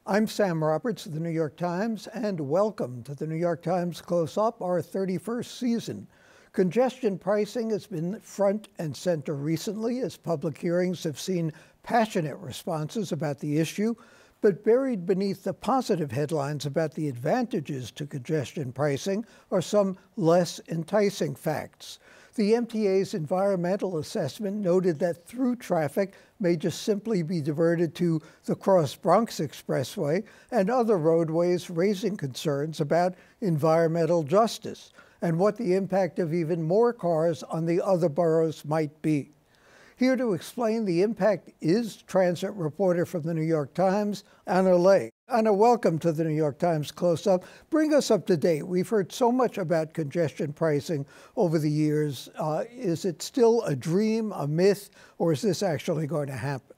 I'm Sam Roberts of the New York Times, and welcome to the New York Times Close-Up, our 31st season. Congestion pricing has been front and center recently as public hearings have seen passionate responses about the issue, but buried beneath the positive headlines about the advantages to congestion pricing are some less enticing facts. The MTA's environmental assessment noted that through traffic may just simply be diverted to the Cross Bronx Expressway and other roadways, raising concerns about environmental justice and what the impact of even more cars on the other boroughs might be. Here to explain the impact is transit reporter from the New York Times, Anna Lay. Anna, welcome to the New York Times Close-Up. Bring us up to date. We've heard so much about congestion pricing over the years. Is it still a dream, a myth, or is this actually going to happen?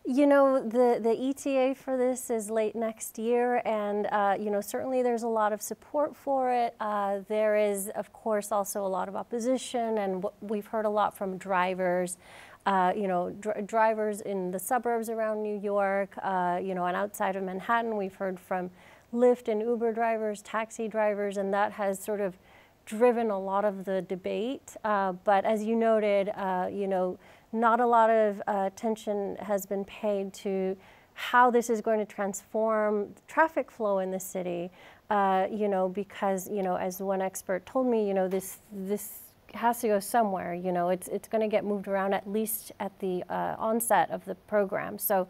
You know, the ETA for this is late next year, and you know, certainly there's a lot of support for it. There is, of course, also a lot of opposition, and we've heard a lot from drivers. You know, drivers in the suburbs around New York, you know, and outside of Manhattan. We've heard from Lyft and Uber drivers, taxi drivers, and that has sort of driven a lot of the debate. But as you noted, you know, not a lot of attention has been paid to how this is going to transform traffic flow in the city, you know, because, you know, as one expert told me, you know, this has to go somewhere. You know, it's going to get moved around at least at the onset of the program. So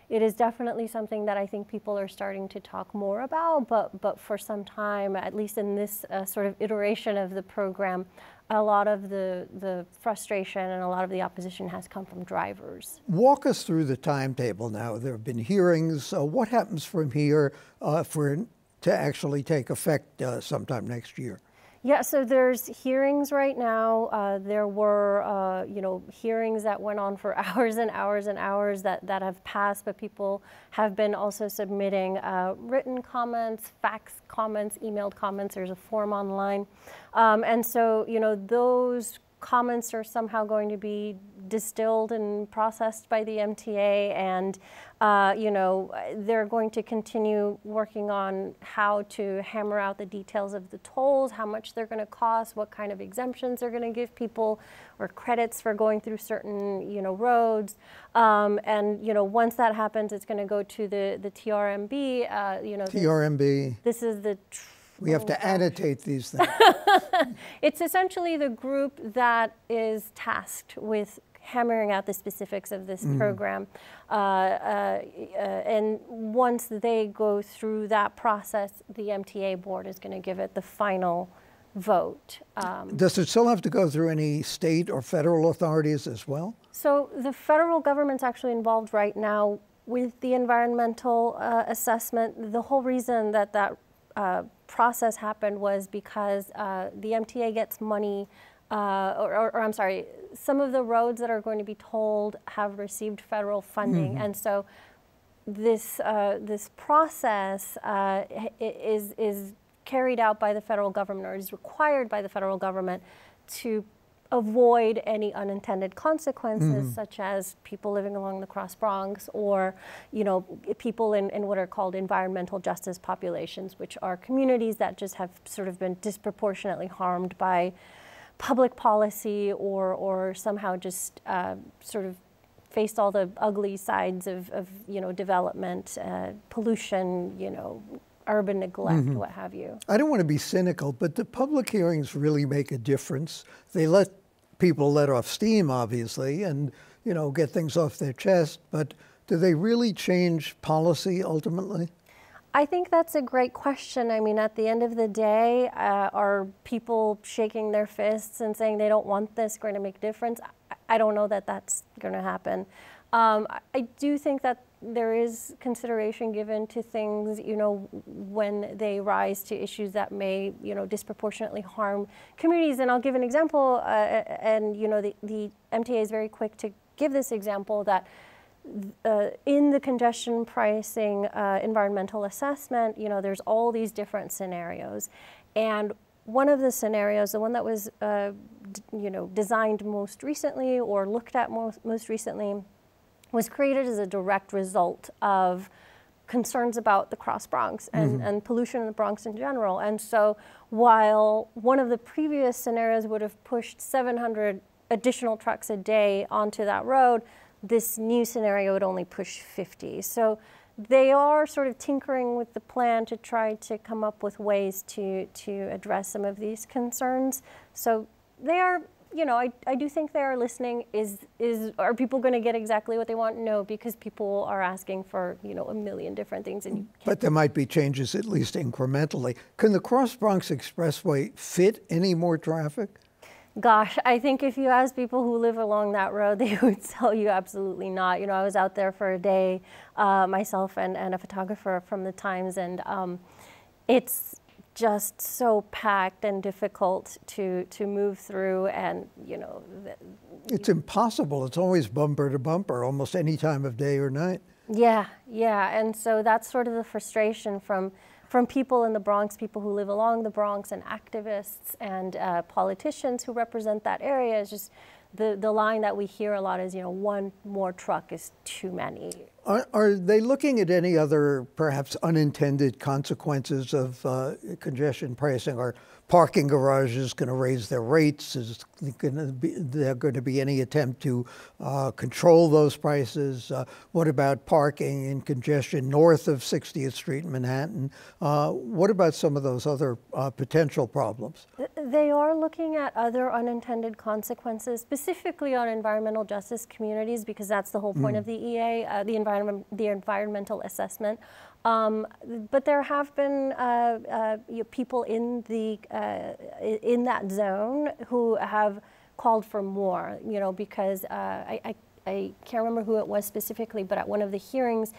it is definitely something that I think people are starting to talk more about, but for some time, at least in this sort of iteration of the program, a lot of the frustration and a lot of the opposition has come from drivers. Walk us through the timetable now. There have been hearings. What happens from here to actually take effect sometime next year? Yeah, so there's hearings right now. There were, you know, hearings that went on for hours and hours and hours that have passed, but people have been also submitting written comments, fax comments, emailed comments. There's a form online. And so, you know, those comments are somehow going to be distilled and processed by the MTA, and you know, they're going to continue working on how to hammer out the details of the tolls, how much they're going to cost, what kind of exemptions they're going to give people, or credits for going through certain, you know, roads. And you know, once that happens, it's going to go to the TRMB. You know, TRMB. This is the. We have to annotate these things. It's essentially the group that is tasked with hammering out the specifics of this program. And once they go through that process, the MTA board is going to give it the final vote. Does it still have to go through any state or federal authorities as well? So the federal government's actually involved right now with the environmental assessment. The whole reason that process happened was because the MTA gets money, or I'm sorry, some of the roads that are going to be tolled have received federal funding, and so this process is carried out by the federal government, or is required by the federal government to avoid any unintended consequences, such as people living along the Cross Bronx, or, you know, people in what are called environmental justice populations, which are communities that just have sort of been disproportionately harmed by public policy, or somehow just sort of faced all the ugly sides of you know, development, pollution, you know, urban neglect, what have you. I don't want to be cynical, but the public hearings really make a difference. They let people let off steam, obviously, and, you know, get things off their chest, but do they really change policy ultimately? I think that's a great question. I mean, at the end of the day, are people shaking their fists and saying they don't want this going to make a difference? I don't know that that's going to happen. I do think that there is consideration given to things, you know, when they rise to issues that may, you know, disproportionately harm communities. And I'll give an example, and, you know, the MTA is very quick to give this example, that in the congestion pricing environmental assessment, you know, there's all these different scenarios. And one of the scenarios, the one that was, you know, designed most recently or looked at most recently, was created as a direct result of concerns about the Cross Bronx and pollution in the Bronx in general. And so while one of the previous scenarios would have pushed 700 additional trucks a day onto that road, this new scenario would only push 50. So they are sort of tinkering with the plan to try to come up with ways to address some of these concerns. So they are, you know, I do think they are listening. Are people going to get exactly what they want? No, because people are asking for, you know, a million different things. But there might be changes, at least incrementally. Can the Cross Bronx Expressway fit any more traffic? Gosh, I think if you ask people who live along that road, they would tell you absolutely not. You know, I was out there for a day myself and a photographer from the Times, and it's just so packed and difficult to move through, and you know, it's impossible. It's always bumper to bumper, almost any time of day or night. Yeah, and so that's sort of the frustration from people in the Bronx, people who live along the Bronx, and activists and politicians who represent that area. Is just the line that we hear a lot is, you know, one more truck is too many. Are they looking at any other perhaps unintended consequences of congestion pricing? Are parking garages going to raise their rates? Is there going to be any attempt to control those prices? What about parking in congestion north of 60th Street in Manhattan? What about some of those other potential problems? They are looking at other unintended consequences, specifically on environmental justice communities, because that's the whole point of the EA, the environmental assessment. But there have been people in that zone who have called for more, you know, because I can't remember who it was specifically, but at one of the hearings,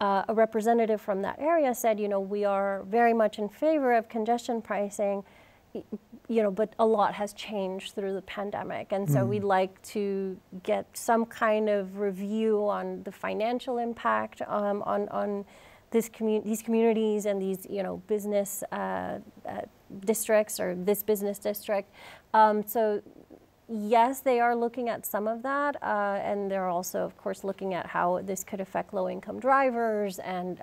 a representative from that area said, you know, we are very much in favor of congestion pricing, you know, but a lot has changed through the pandemic. And so we'd like to get some kind of review on the financial impact on these communities and these, you know, business districts, or this business district. So yes, they are looking at some of that, and they're also, of course, looking at how this could affect low-income drivers, and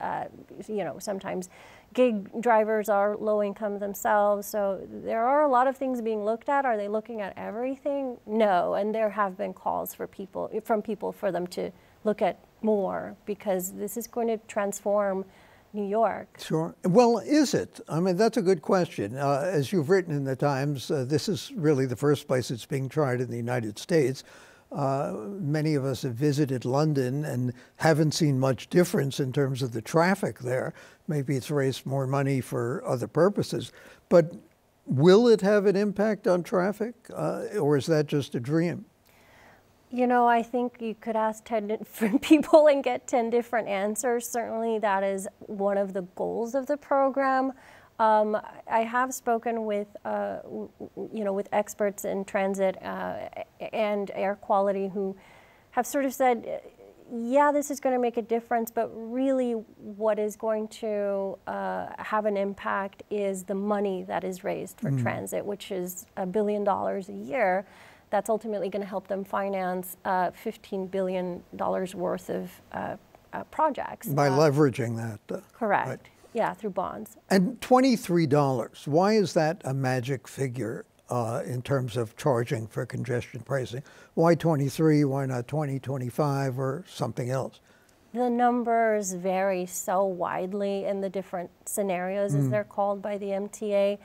you know, sometimes gig drivers are low income themselves. So there are a lot of things being looked at. Are they looking at everything? No, and there have been calls from people for them to look at more, because this is going to transform New York. Sure. Well, is it? I mean, that's a good question. As you've written in the Times, this is really the first place it's being tried in the United States. Many of us have visited London and haven't seen much difference in terms of the traffic there. Maybe it's raised more money for other purposes. But will it have an impact on traffic, or is that just a dream? You know, I think you could ask 10 different people and get 10 different answers. Certainly that is one of the goals of the program. I have spoken with, you know, with experts in transit and air quality who have sort of said, yeah, this is going to make a difference, but really what is going to have an impact is the money that is raised for transit, which is $1 billion a year. That's ultimately going to help them finance $15 billion worth of projects. By leveraging that. Correct. Right. Yeah, through bonds. And $23, why is that a magic figure in terms of charging for congestion pricing? Why 23? Why not 20, 25, or something else? The numbers vary so widely in the different scenarios, as they're called by the MTA.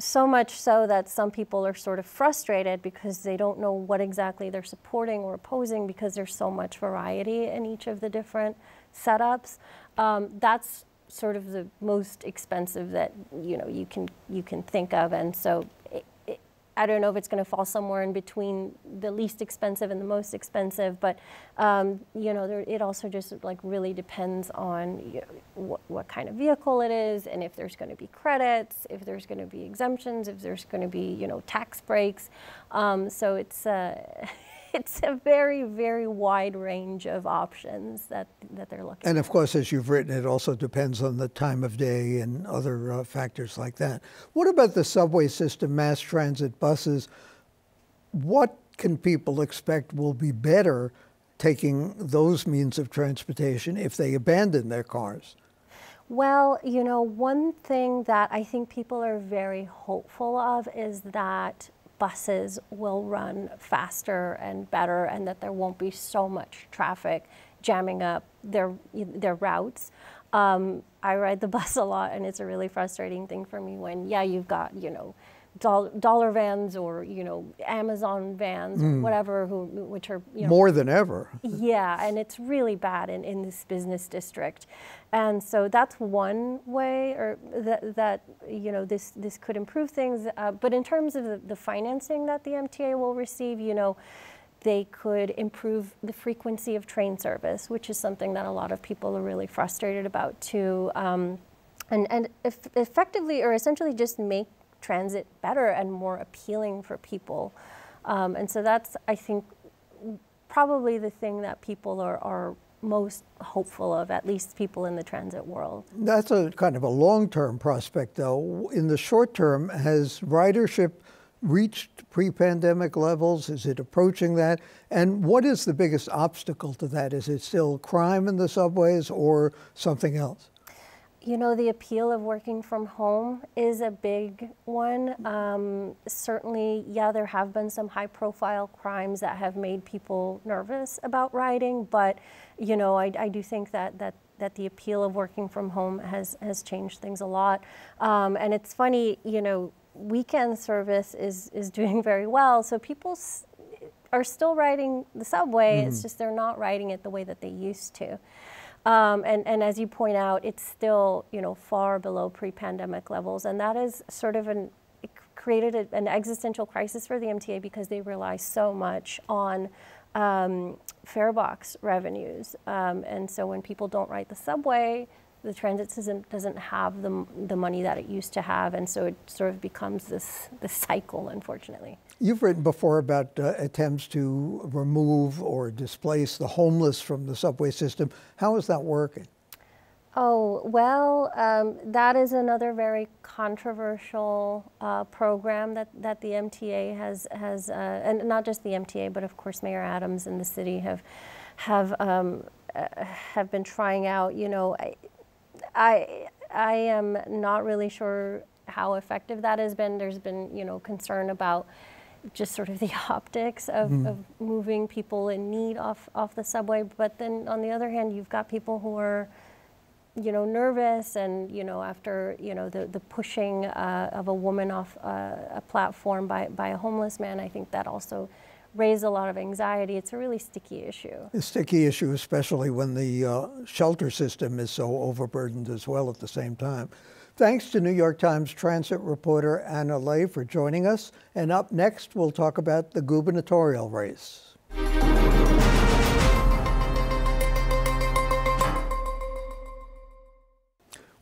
So much so that some people are sort of frustrated because they don't know what exactly they're supporting or opposing, because there's so much variety in each of the different setups. That's sort of the most expensive that you can think of, and so I don't know if it's going to fall somewhere in between the least expensive and the most expensive, but it also just like really depends on what kind of vehicle it is, and if there's going to be credits, if there's going to be exemptions, if there's going to be tax breaks. So it's a very, very wide range of options that they're looking at. And of course, as you've written, it also depends on the time of day and other factors like that. What about the subway system, mass transit buses? What can people expect will be better taking those means of transportation if they abandon their cars? Well, you know, one thing that I think people are very hopeful of is that buses will run faster and better, and that there won't be so much traffic jamming up their routes. I ride the bus a lot, and it's a really frustrating thing for me when, yeah, you've got, you know, dollar vans or, you know, Amazon vans or whatever, which are, you know, more than ever. Yeah, and it's really bad in this business district. And so that's one way, or that you know, this could improve things. But in terms of the financing that the MTA will receive, you know, they could improve the frequency of train service, which is something that a lot of people are really frustrated about too. And effectively, or essentially, just make transit better and more appealing for people. And so that's, I think, probably the thing that people are most hopeful of, at least people in the transit world. That's a kind of a long-term prospect, though. In the short term, has ridership reached pre-pandemic levels? Is it approaching that? And what is the biggest obstacle to that? Is it still crime in the subways or something else? You know, the appeal of working from home is a big one. Certainly, yeah, there have been some high-profile crimes that have made people nervous about riding, but, you know, I do think that the appeal of working from home has changed things a lot. And it's funny, you know, weekend service is doing very well, so people are still riding the subway. It's just they're not riding it the way that they used to. And as you point out, it's still, you know, far below pre-pandemic levels, and that is sort of it created an existential crisis for the MTA because they rely so much on fare box revenues, and so when people don't ride the subway, the transit system doesn't have the money that it used to have, and so it sort of becomes this cycle, unfortunately. You've written before about attempts to remove or displace the homeless from the subway system. How is that working? Oh, well, that is another very controversial program that the MTA has and not just the MTA, but of course Mayor Adams and the city have been trying out. You know, I am not really sure how effective that has been. There's been, you know, concern about just sort of the optics of moving people in need off the subway. But then on the other hand, you've got people who are, you know, nervous, and, you know, after, you know, the pushing of a woman off a platform by a homeless man, I think that also raised a lot of anxiety. It's a really sticky issue. A sticky issue, especially when the shelter system is so overburdened as well at the same time. Thanks to New York Times transit reporter Anna Lay for joining us. And up next, we'll talk about the gubernatorial race.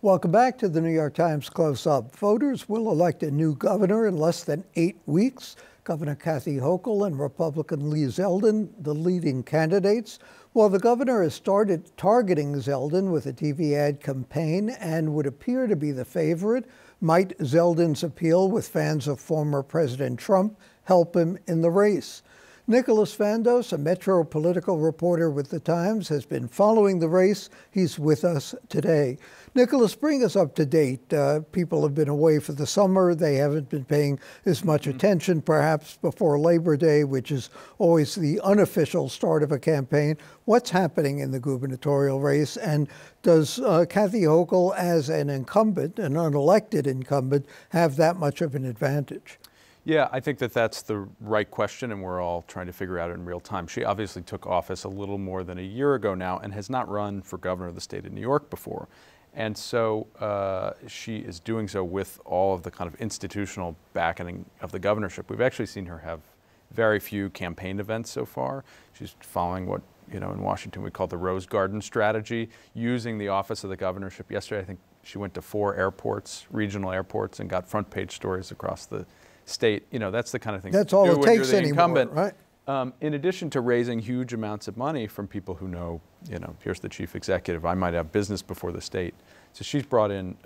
Welcome back to the New York Times Close-Up. Voters will elect a new governor in less than 8 weeks. Governor Kathy Hochul and Republican Lee Zeldin, the leading candidates. Well, the governor has started targeting Zeldin with a TV ad campaign and would appear to be the favorite. Might Zeldin's appeal with fans of former President Trump help him in the race? Nicholas Fandos, a Metro political reporter with the Times, has been following the race. He's with us today. Nicholas, bring us up to date. People have been away for the summer. They haven't been paying as much attention, perhaps, before Labor Day, which is always the unofficial start of a campaign. What's happening in the gubernatorial race? And does Kathy Hochul, as an incumbent, an unelected incumbent, have that much of an advantage? Yeah, I think that's the right question, and we're all trying to figure out it in real time. She obviously took office a little more than a year ago now and has not run for governor of the state of New York before. And so she is doing so with all of the kind of institutional backing of the governorship. We've actually seen her have very few campaign events so far. She's following what, you know, in Washington we call the Rose Garden strategy, using the office of the governorship. Yesterday, I think she went to 4 airports, regional airports, and got front page stories across the state. You know, that's the kind of thing that's all it takes anymore, right? In addition to raising huge amounts of money from people who know, you know, here's the chief executive, I might have business before the state. So she's brought in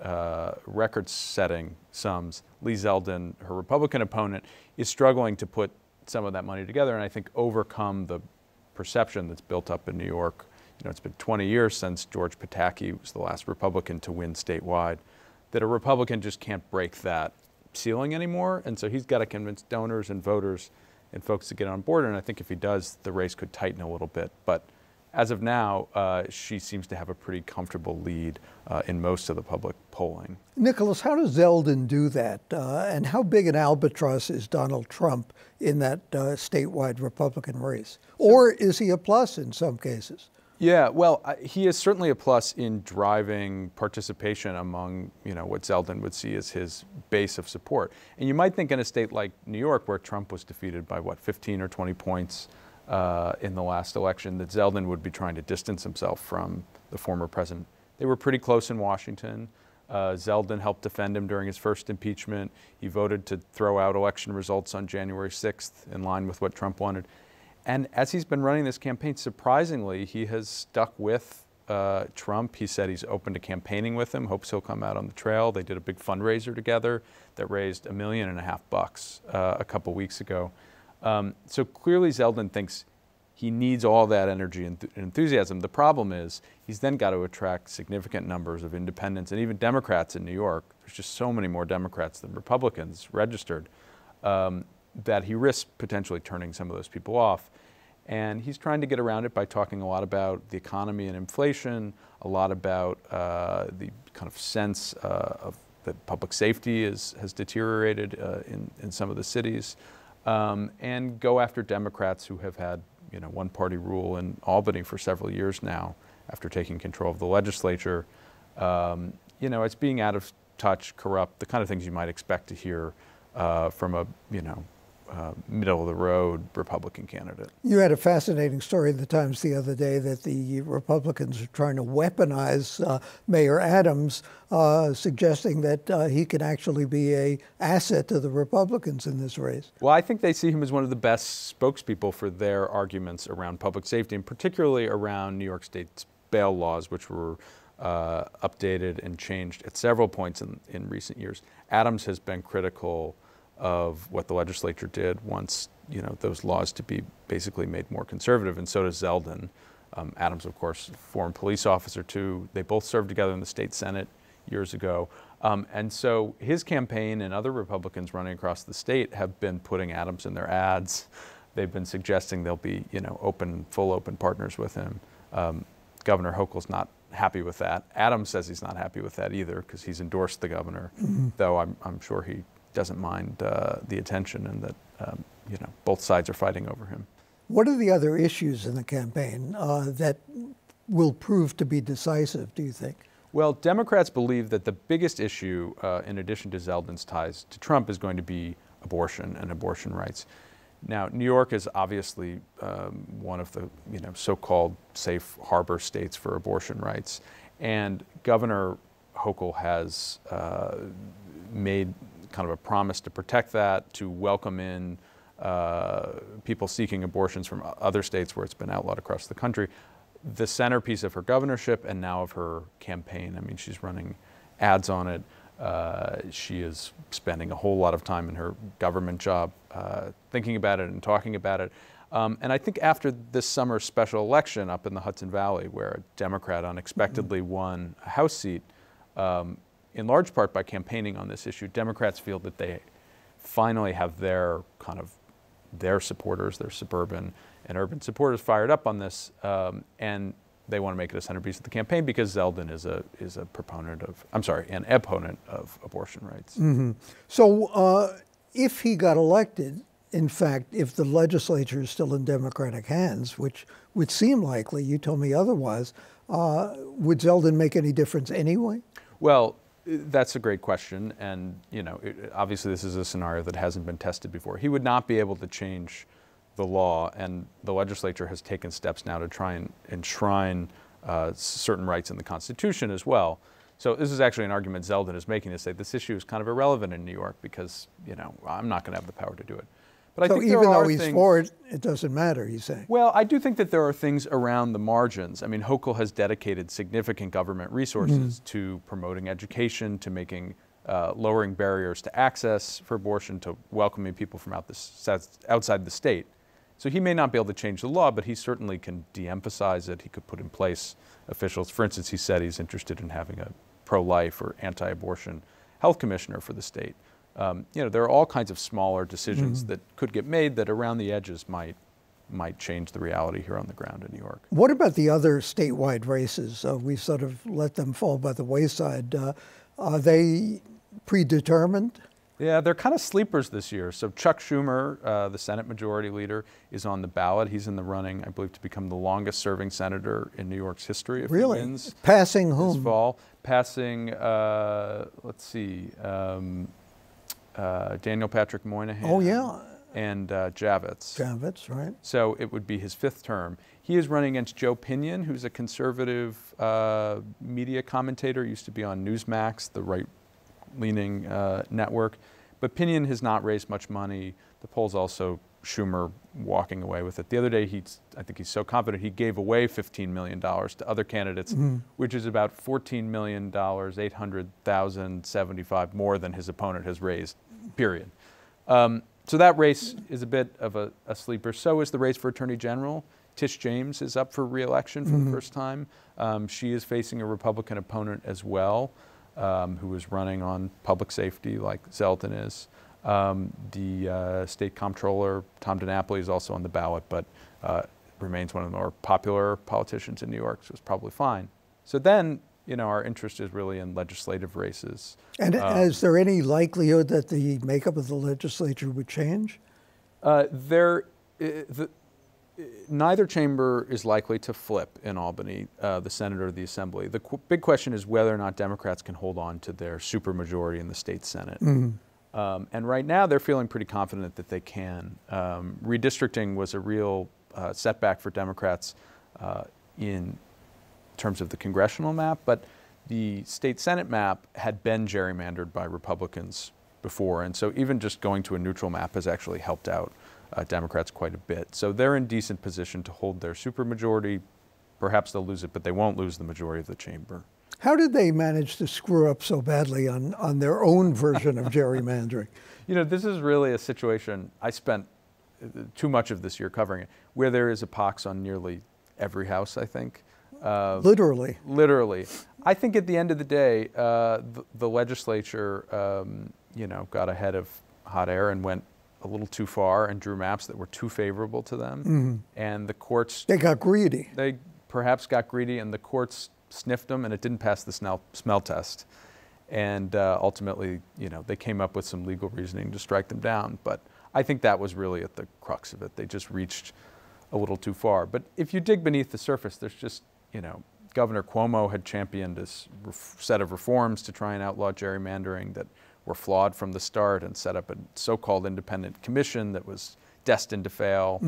record-setting sums. Lee Zeldin, her Republican opponent, is struggling to put some of that money together and I think overcome the perception that's built up in New York. You know, it's been 20 years since George Pataki was the last Republican to win statewide, that a Republican just can't break that ceiling anymore. And so he's got to convince donors and voters and folks to get on board. And I think if he does, the race could tighten a little bit. But as of now, she seems to have a pretty comfortable lead in most of the public polling. Nicholas, how does Zeldin do that? And how big an albatross is Donald Trump in that statewide Republican race? Or is he a plus in some cases? Yeah, well, he is certainly a plus in driving participation among, you know, what Zeldin would see as his base of support. And you might think in a state like New York, where Trump was defeated by, what, 15 or 20 points in the last election, that Zeldin would be trying to distance himself from the former president. They were pretty close in Washington. Zeldin helped defend him during his first impeachment. He voted to throw out election results on January 6th in line with what Trump wanted. And as he's been running this campaign, surprisingly, he has stuck with Trump. He said he's open to campaigning with him, hopes he'll come out on the trail. They did a big fundraiser together that raised $1.5 million a couple weeks ago. So clearly Zeldin thinks he needs all that energy and enthusiasm. The problem is he's then got to attract significant numbers of independents and even Democrats in New York. There's just so many more Democrats than Republicans registered. That he risks potentially turning some of those people off. And he's trying to get around it by talking a lot about the economy and inflation, a lot about the kind of sense of that public safety has deteriorated in some of the cities, and go after Democrats who have had, you know, one-party rule in Albany for several years now after taking control of the legislature. You know, it's being out of touch, corrupt, the kind of things you might expect to hear from a, you know, middle-of-the-road Republican candidate. You had a fascinating story in the Times the other day that the Republicans are trying to weaponize Mayor Adams, suggesting that he can actually be an asset to the Republicans in this race. Well, I think they see him as one of the best spokespeople for their arguments around public safety, and particularly around New York State's bail laws, which were updated and changed at several points in recent years. Adams has been critical of what the legislature did once, you know, those laws to be basically made more conservative, and so does Zeldin. Adams, of course, former police officer too. They both served together in the state Senate years ago. And so his campaign and other Republicans running across the state have been putting Adams in their ads. They've been suggesting they'll be, you know, full open partners with him. Governor Hochul's not happy with that. Adams says he's not happy with that either because he's endorsed the governor, though I'm sure he doesn't mind the attention and that, you know, both sides are fighting over him. What are the other issues in the campaign that will prove to be decisive, do you think? Well, Democrats believe that the biggest issue, in addition to Zeldin's ties to Trump, is going to be abortion and abortion rights. Now, New York is obviously one of the, you know, so-called safe harbor states for abortion rights, and Governor Hochul has made kind of a promise to protect that, to welcome in people seeking abortions from other states where it's been outlawed across the country. The centerpiece of her governorship and now of her campaign, I mean, she's running ads on it. She is spending a whole lot of time in her government job thinking about it and talking about it. And I think after this summer's special election up in the Hudson Valley, where a Democrat unexpectedly won a House seat, in large part by campaigning on this issue, Democrats feel that they finally have their supporters, their suburban and urban supporters fired up on this, and they want to make it a centerpiece of the campaign because Zeldin is a proponent of, an opponent of abortion rights. So if he got elected, in fact, if the legislature is still in Democratic hands, which would seem likely, you told me otherwise, would Zeldin make any difference anyway? Well, that's a great question, and you know, obviously this is a scenario that hasn't been tested before. He would not be able to change the law, and the legislature has taken steps now to try and enshrine certain rights in the Constitution as well. So this is actually an argument Zeldin is making to say this issue is kind of irrelevant in New York because, you know, I'm not going to have the power to do it. But so I think even though he's for it, it doesn't matter, he's saying. Well, I do think that there are things around the margins. I mean, Hochul has dedicated significant government resources to promoting education, to making, lowering barriers to access for abortion, to welcoming people from outside the state. So he may not be able to change the law, but he certainly can de-emphasize it. He could put in place officials. For instance, he said he's interested in having a pro-life or anti-abortion health commissioner for the state. There are all kinds of smaller decisions that could get made that around the edges might change the reality here on the ground in New York. What about the other statewide races? We sort of let them fall by the wayside. Are they predetermined? Yeah, they're kind of sleepers this year. So Chuck Schumer, the Senate Majority Leader, is on the ballot. He's in the running, I believe, to become the longest-serving senator in New York's history if he wins. Passing whom? This fall. Passing, let's see, Daniel Patrick Moynihan. Oh, yeah. And Javits. Javits, right. So it would be his 5th term. He is running against Joe Pinion, who's a conservative media commentator, used to be on Newsmax, the right-leaning network. But Pinion has not raised much money. The polls also Schumer walking away with it. The other day, I think he's so confident, he gave away $15 million to other candidates, which is about $14 million, $800,075 more than his opponent has raised, period. So that race is a bit of a sleeper. So is the race for Attorney General. Tish James is up for re-election for the first time. She is facing a Republican opponent as well, who is running on public safety like Zeldin is. The state comptroller, Tom DiNapoli, is also on the ballot, but remains one of the more popular politicians in New York, so it's probably fine. So then, our interest is really in legislative races. And is there any likelihood that the makeup of the legislature would change? Neither chamber is likely to flip in Albany, the Senate or the Assembly. The big question is whether or not Democrats can hold on to their supermajority in the state Senate. And right now, they're feeling pretty confident that they can. Redistricting was a real setback for Democrats in terms of the congressional map, but the state Senate map had been gerrymandered by Republicans before, and so even just going to a neutral map has actually helped out Democrats quite a bit. So they're in decent position to hold their supermajority. Perhaps they'll lose it, but they won't lose the majority of the chamber. How did they manage to screw up so badly on their own version of gerrymandering? This is really a situation, I spent too much of this year covering it, where there is a pox on nearly every house, I think. Literally. Literally. I think at the end of the day, the legislature, got ahead of hot air and went a little too far and drew maps that were too favorable to them. And the courts... They got greedy. They perhaps got greedy, and the courts sniffed them, and it didn't pass the smell test. And ultimately, they came up with some legal reasoning to strike them down. But I think that was really at the crux of it. They just reached a little too far. But if you dig beneath the surface, there's just, Governor Cuomo had championed this set of reforms to try and outlaw gerrymandering that were flawed from the start, and set up a so-called independent commission that was destined to fail.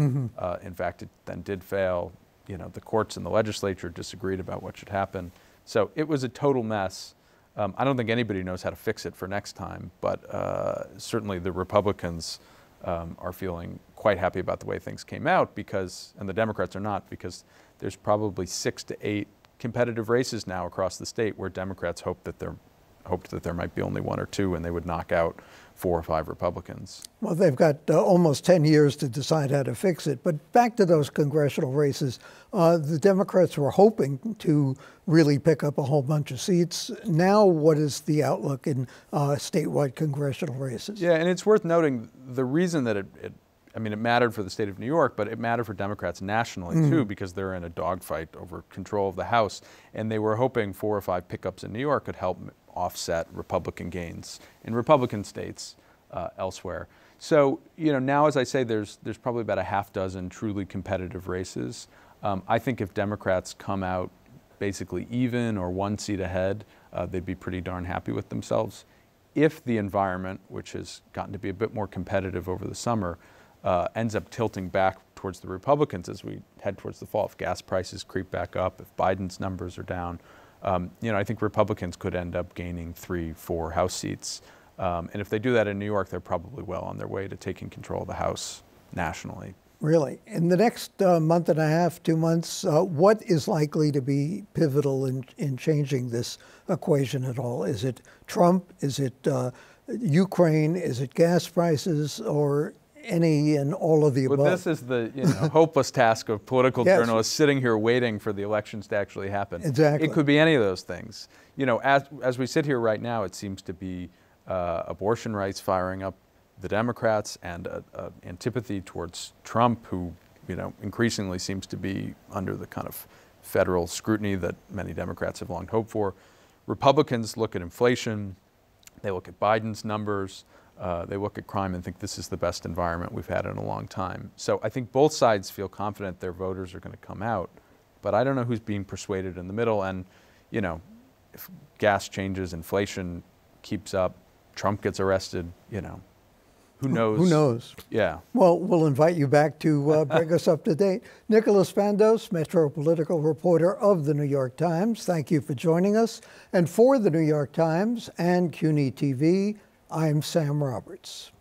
In fact, it then did fail. The courts and the legislature disagreed about what should happen. So it was a total mess. I don't think anybody knows how to fix it for next time, but certainly the Republicans are feeling quite happy about the way things came out, and the Democrats are not, because there's probably 6 to 8 competitive races now across the state where Democrats hoped that there might be only 1 or 2 and they would knock out 4 or 5 Republicans. Well, they've got almost 10 years to decide how to fix it. But back to those congressional races, the Democrats were hoping to really pick up a whole bunch of seats. Now, what is the outlook in statewide congressional races? Yeah, and it's worth noting the reason that it mattered for the state of New York, but it mattered for Democrats nationally too, because they're in a dogfight over control of the House. And they were hoping 4 or 5 pickups in New York could help offset Republican gains in Republican states elsewhere. So, now, as I say, there's probably about a half dozen truly competitive races. I think if Democrats come out basically even or 1 seat ahead, they'd be pretty darn happy with themselves. If the environment, which has gotten to be a bit more competitive over the summer, ends up tilting back towards the Republicans as we head towards the fall, if gas prices creep back up, if Biden's numbers are down, I think Republicans could end up gaining 3, 4 House seats. And if they do that in New York, they're probably well on their way to taking control of the House nationally. Really? In the next month and a half, 2 months, what is likely to be pivotal in changing this equation at all? Is it Trump? Is it Ukraine? Is it gas prices? Or any and all of the above. Well, this is the hopeless task of political Yes. journalists sitting here waiting for the elections to actually happen. Exactly. It could be any of those things. As we sit here right now, it seems to be abortion rights firing up the Democrats and antipathy towards Trump, who increasingly seems to be under the kind of federal scrutiny that many Democrats have long hoped for. Republicans look at inflation, they look at Biden's numbers, they look at crime and think this is the best environment we've had in a long time. So I think both sides feel confident their voters are going to come out, but I don't know who's being persuaded in the middle. And, if gas changes, inflation keeps up, Trump gets arrested, who knows? Who knows? Yeah. Well, we'll invite you back to bring us up to date. Nicholas Fandos, Metro political reporter of the New York Times, thank you for joining us. And for the New York Times and CUNY TV, I'm Sam Roberts.